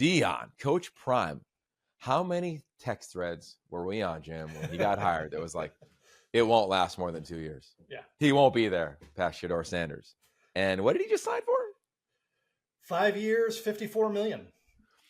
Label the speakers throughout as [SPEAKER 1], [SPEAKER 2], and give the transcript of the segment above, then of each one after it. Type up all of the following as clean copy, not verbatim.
[SPEAKER 1] Deion, Coach Prime. How many text threads were we on, Jim, when he got hired? That was like, it won't last more than 2 years.
[SPEAKER 2] Yeah.
[SPEAKER 1] He won't be there past Shedeur Sanders. And what did he just sign for?
[SPEAKER 2] 5 years, $54 million.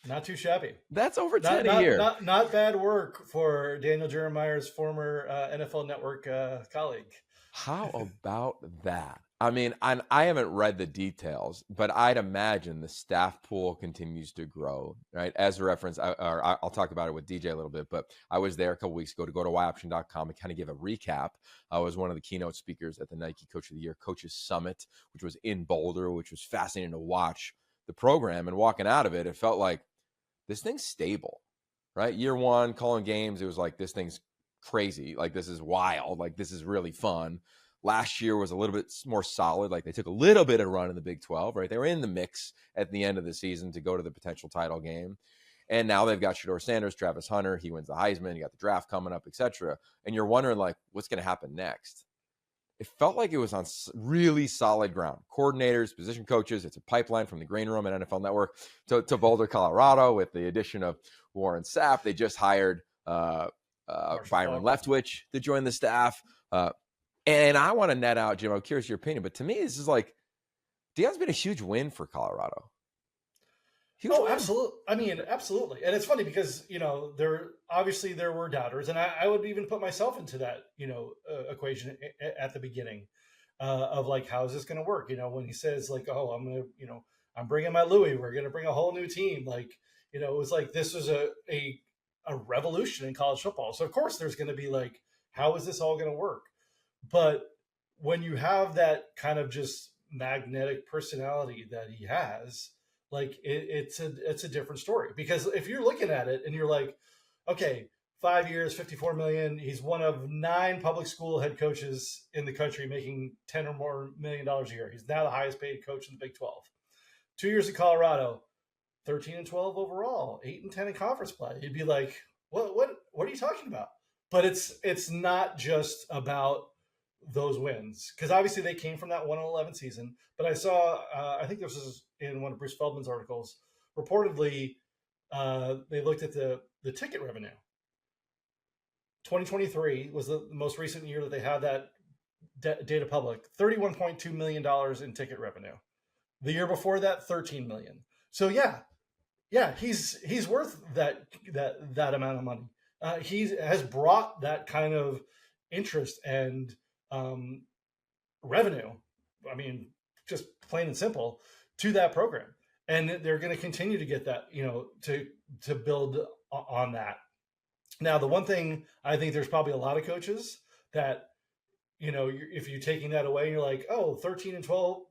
[SPEAKER 2] Not too shabby.
[SPEAKER 1] That's over 10 a year.
[SPEAKER 2] Not bad work for Daniel Jeremiah's former NFL Network colleague.
[SPEAKER 1] How about that? I mean, I haven't read the details, but I'd imagine the staff pool continues to grow, right? As a reference, I'll talk about it with DJ a little bit, but I was there a couple weeks ago to go to yoption.com and kind of give a recap. I was one of the keynote speakers at the Nike Coach of the Year Coaches Summit, which was in Boulder, which was fascinating to watch the program. And walking out of it, it felt like this thing's stable, right? Year one, calling games, it was like, this thing's crazy. Like, this is wild. Like, this is really fun. Last year was a little bit more solid. Like, they took a little bit of run in the Big 12, right? They were in the mix at the end of the season to go to the potential title game. And now they've got Shedeur Sanders, Travis Hunter. He wins the Heisman. You got the draft coming up, et cetera. And you're wondering, like, what's going to happen next? It felt like it was on really solid ground. Coordinators, position coaches. It's a pipeline from the green room at NFL Network to Boulder, Colorado, with the addition of Warren Sapp. They just hired Byron Leftwich to join the staff. And I want to net out, Jim, I'm curious your opinion, but to me, this is like, Deion's been a huge win for Colorado.
[SPEAKER 2] Absolutely. I mean, absolutely. And it's funny because, there were doubters, and I would even put myself into that, equation at the beginning of like, how is this going to work? When he says like, oh, I'm going to, I'm bringing my Louis, we're going to bring a whole new team. Like, it was like, this was a revolution in college football. So of course there's going to be like, how is this all going to work? But when you have that kind of just magnetic personality that he has, like it's a different story. Because if you're looking at it and you're like, okay, 5 years, $54 million, he's one of 9 public school head coaches in the country making $10 or more million a year. He's now the highest paid coach in the Big 12. 2 years in Colorado, 13-12 overall, 8-10 in conference play. You'd be like, what are you talking about? But it's not just about those wins, because obviously they came from that 1-11 season. But I saw, I think this was in one of Bruce Feldman's articles, reportedly they looked at the ticket revenue. 2023 was the most recent year that they had that data public. $31.2 million in ticket revenue. The year before that, $13 million. So yeah, he's worth that amount of money. He has brought that kind of interest and revenue. I mean, just plain and simple, to that program, and they're going to continue to get that, to build on that. Now, the one thing I think there's probably a lot of coaches that, if you're taking that away, you're like, oh, 13-12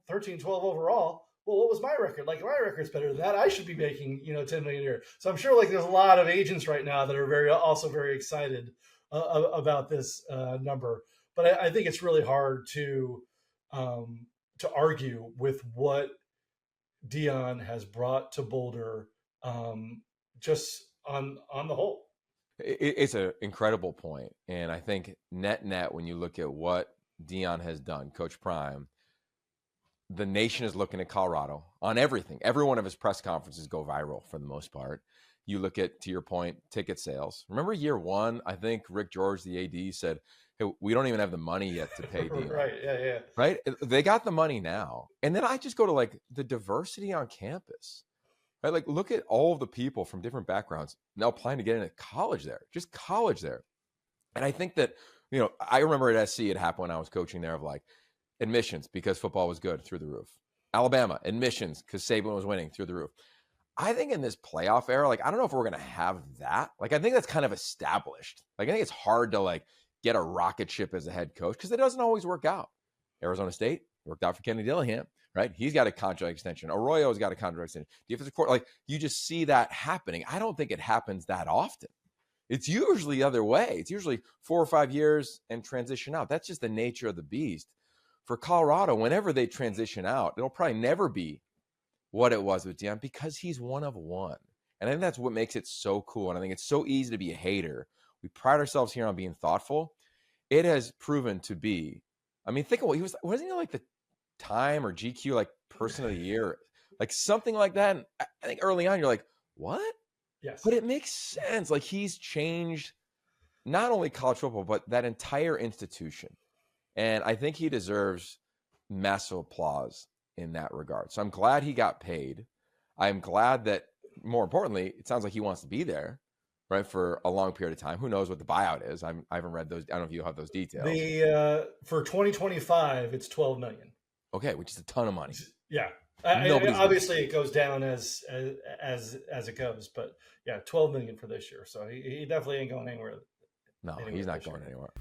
[SPEAKER 2] overall. Well, what was my record? Like, my record's better than that. I should be making, $10 million a year. So I'm sure like there's a lot of agents right now that are also very excited about this number. But I think it's really hard to argue with what Deion has brought to Boulder, just on the whole.
[SPEAKER 1] It's an incredible point. And I think net, when you look at what Deion has done, Coach Prime, the nation is looking at Colorado on everything. Every one of his press conferences go viral for the most part. You look at, to your point, ticket sales. Remember year one, I think Rick George, the AD, said, hey, we don't even have the money yet to pay Deion.
[SPEAKER 2] Right, yeah.
[SPEAKER 1] Right? They got the money now. And then I just go to like the diversity on campus. Right? Like, look at all of the people from different backgrounds now applying to get into college there, just college there. And I think that, I remember at SC, it happened when I was coaching there, of like admissions because football was good, through the roof. Alabama, admissions because Saban was winning, through the roof. I think in this playoff era, like, I don't know if we're going to have that. Like, I think that's kind of established. Like, I think it's hard to like get a rocket ship as a head coach because it doesn't always work out. Arizona State worked out for Kenny Dillingham, right? He's got a contract extension. Arroyo's got a contract extension. Defensive court, like, you just see that happening. I don't think it happens that often. It's usually the other way. It's usually 4 or 5 years and transition out. That's just the nature of the beast. For Colorado, whenever they transition out, it'll probably never be what it was with Deion because he's one of one. And I think that's what makes it so cool. And I think it's so easy to be a hater. We pride ourselves here on being thoughtful. It has proven to be, I mean, think of what wasn't he like the Time or GQ, like person of the year, like something like that. And I think early on, you're like, what?
[SPEAKER 2] Yes.
[SPEAKER 1] But it makes sense. Like, he's changed not only college football, but that entire institution. And I think he deserves massive applause in that regard. So I'm glad he got paid. I'm glad that, more importantly, it sounds like he wants to be there, right, for a long period of time. Who knows what the buyout is? I haven't read those. I don't know if you have those details.
[SPEAKER 2] For 2025, it's $12 million.
[SPEAKER 1] Okay, which is a ton of money.
[SPEAKER 2] Yeah. Obviously, it goes down as it goes, but yeah, $12 million for this year. So he definitely ain't going anywhere.
[SPEAKER 1] No, he's not going anywhere.